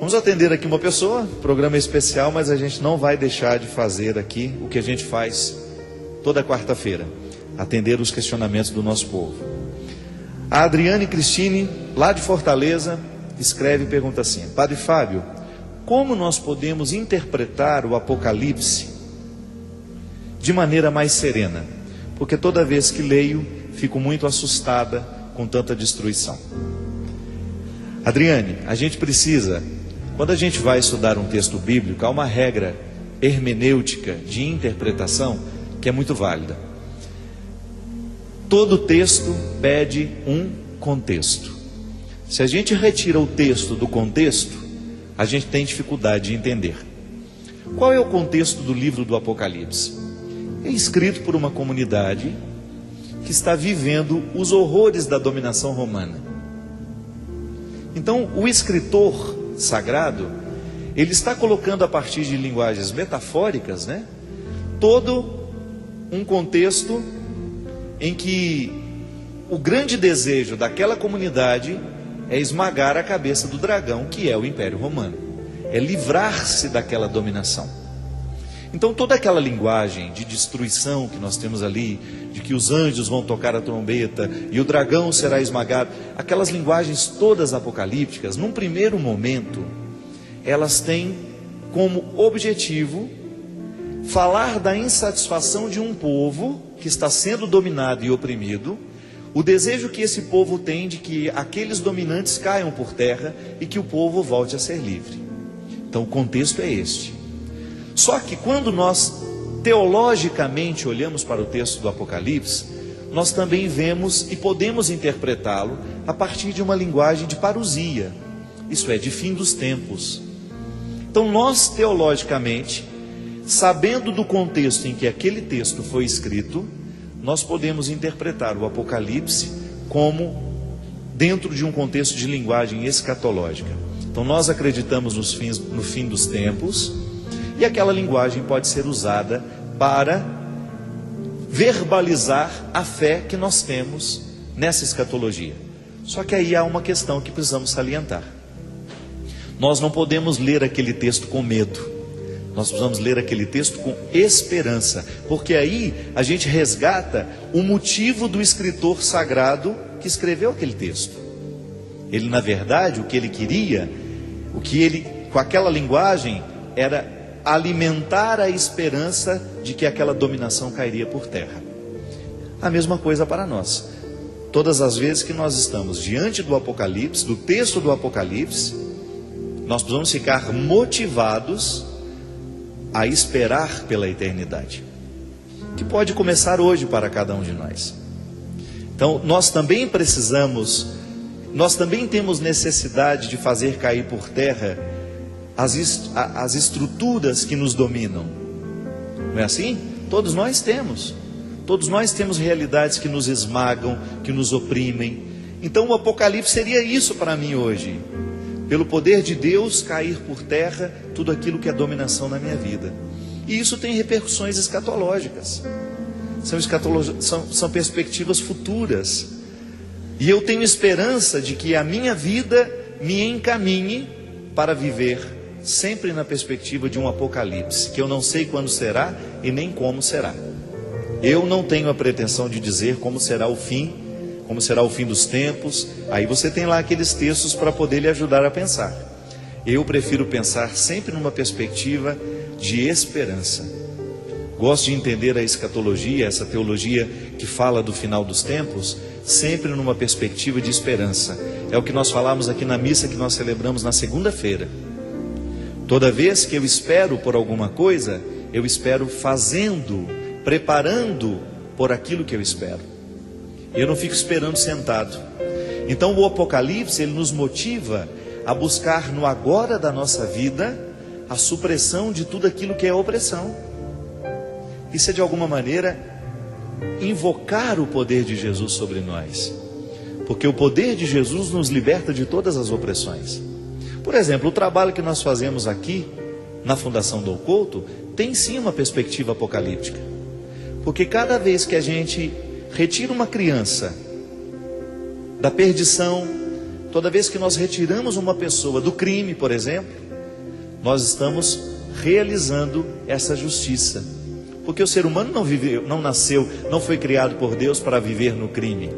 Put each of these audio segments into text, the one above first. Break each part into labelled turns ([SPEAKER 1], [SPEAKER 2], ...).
[SPEAKER 1] Vamos atender aqui uma pessoa, programa especial, mas a gente não vai deixar de fazer aqui o que a gente faz toda quarta-feira, atender os questionamentos do nosso povo. A Adriane Cristine, lá de Fortaleza, escreve e pergunta assim: Padre Fábio, como nós podemos interpretar o Apocalipse de maneira mais serena? Porque toda vez que leio, fico muito assustada com tanta destruição. Adriane, a gente precisa, quando a gente vai estudar um texto bíblico, há uma regra hermenêutica de interpretação que é muito válida. Todo texto pede um contexto. Se a gente retira o texto do contexto, a gente tem dificuldade de entender. Qual é o contexto do livro do Apocalipse? É escrito por uma comunidade que está vivendo os horrores da dominação romana. Então, o escritor sagrado, ele está colocando a partir de linguagens metafóricas, todo um contexto em que o grande desejo daquela comunidade é esmagar a cabeça do dragão, que é o Império Romano, é livrar-se daquela dominação. Então toda aquela linguagem de destruição que nós temos ali, de que os anjos vão tocar a trombeta e o dragão será esmagado, aquelas linguagens todas apocalípticas, num primeiro momento, elas têm como objetivo falar da insatisfação de um povo que está sendo dominado e oprimido, o desejo que esse povo tem de que aqueles dominantes caiam por terra e que o povo volte a ser livre. Então o contexto é este. Só que quando nós teologicamente olhamos para o texto do Apocalipse, nós também vemos e podemos interpretá-lo a partir de uma linguagem de parousia, isso é, de fim dos tempos. Então nós teologicamente, sabendo do contexto em que aquele texto foi escrito, nós podemos interpretar o Apocalipse como dentro de um contexto de linguagem escatológica. Então nós acreditamos no fim dos tempos, e aquela linguagem pode ser usada para verbalizar a fé que nós temos nessa escatologia. Só que aí há uma questão que precisamos salientar. Nós não podemos ler aquele texto com medo. Nós precisamos ler aquele texto com esperança, porque aí a gente resgata o motivo do escritor sagrado que escreveu aquele texto. Ele, na verdade, o que ele queria, com aquela linguagem, era alimentar a esperança de que aquela dominação cairia por terra. A mesma coisa para nós. Todas as vezes que nós estamos diante do Apocalipse, do texto do Apocalipse, nós precisamos ficar motivados a esperar pela eternidade, que pode começar hoje para cada um de nós. Então nós também temos necessidade de fazer cair por terra as estruturas que nos dominam. Não é assim? Todos nós temos realidades que nos esmagam, que nos oprimem. Então o Apocalipse seria isso para mim hoje. Pelo poder de Deus, cair por terra tudo aquilo que é dominação na minha vida. E isso tem repercussões escatológicas. São perspectivas futuras. E eu tenho esperança de que a minha vida me encaminhe para viver sempre na perspectiva de um Apocalipse, que eu não sei quando será e nem como será. Eu não tenho a pretensão de dizer como será o fim dos tempos. Aí você tem lá aqueles textos para poder lhe ajudar a pensar. Eu prefiro pensar sempre numa perspectiva de esperança. Gosto de entender a escatologia, essa teologia que fala do final dos tempos, sempre numa perspectiva de esperança. É o que nós falamos aqui na missa que nós celebramos na segunda-feira. Toda vez que eu espero por alguma coisa, eu espero fazendo, preparando por aquilo que eu espero. Eu não fico esperando sentado. Então o Apocalipse, ele nos motiva a buscar no agora da nossa vida a supressão de tudo aquilo que é opressão. Isso é de alguma maneira invocar o poder de Jesus sobre nós, porque o poder de Jesus nos liberta de todas as opressões. Por exemplo, o trabalho que nós fazemos aqui na Fundação Dom Couto tem sim uma perspectiva apocalíptica, porque cada vez que a gente retira uma criança da perdição, Toda vez que nós retiramos uma pessoa do crime, por exemplo, nós estamos realizando essa justiça. Porque o ser humano não nasceu, não foi criado por Deus para viver no crime.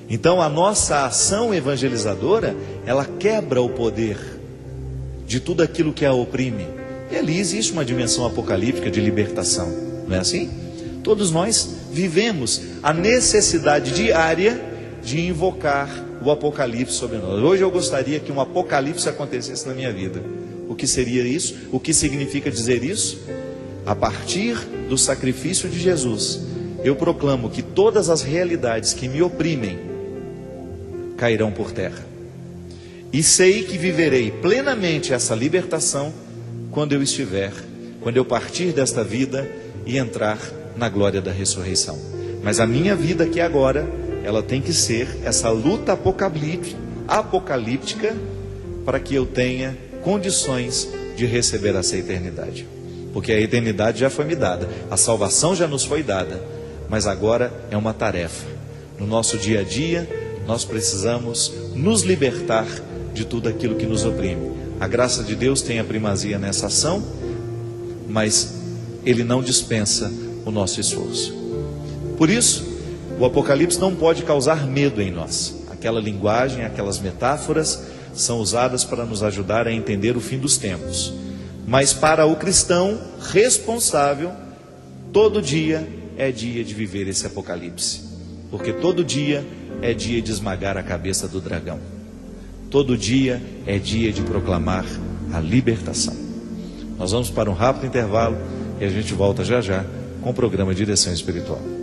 [SPEAKER 1] Então a nossa ação evangelizadora, ela quebra o poder de tudo aquilo que a oprime. E ali existe uma dimensão apocalíptica de libertação, não é assim? Todos nós vivemos a necessidade diária de invocar o apocalipse sobre nós. Hoje eu gostaria que um apocalipse acontecesse na minha vida. O que seria isso? O que significa dizer isso? A partir do sacrifício de Jesus, eu proclamo que todas as realidades que me oprimem cairão por terra. E sei que viverei plenamente essa libertação quando eu partir desta vida e entrar na glória da ressurreição. Mas a minha vida aqui agora, ela tem que ser essa luta apocalíptica para que eu tenha condições de receber essa eternidade. Porque a eternidade já foi me dada, a salvação já nos foi dada, mas agora é uma tarefa. No nosso dia a dia, nós precisamos nos libertar de tudo aquilo que nos oprime. A graça de Deus tem a primazia nessa ação, mas Ele não dispensa o nosso esforço. Por isso, o Apocalipse não pode causar medo em nós. Aquela linguagem, aquelas metáforas são usadas para nos ajudar a entender o fim dos tempos. Mas para o cristão responsável, todo dia é dia de viver esse Apocalipse. Porque todo dia é dia de esmagar a cabeça do dragão. Todo dia é dia de proclamar a libertação. Nós vamos para um rápido intervalo e a gente volta já já com o programa Direção Espiritual.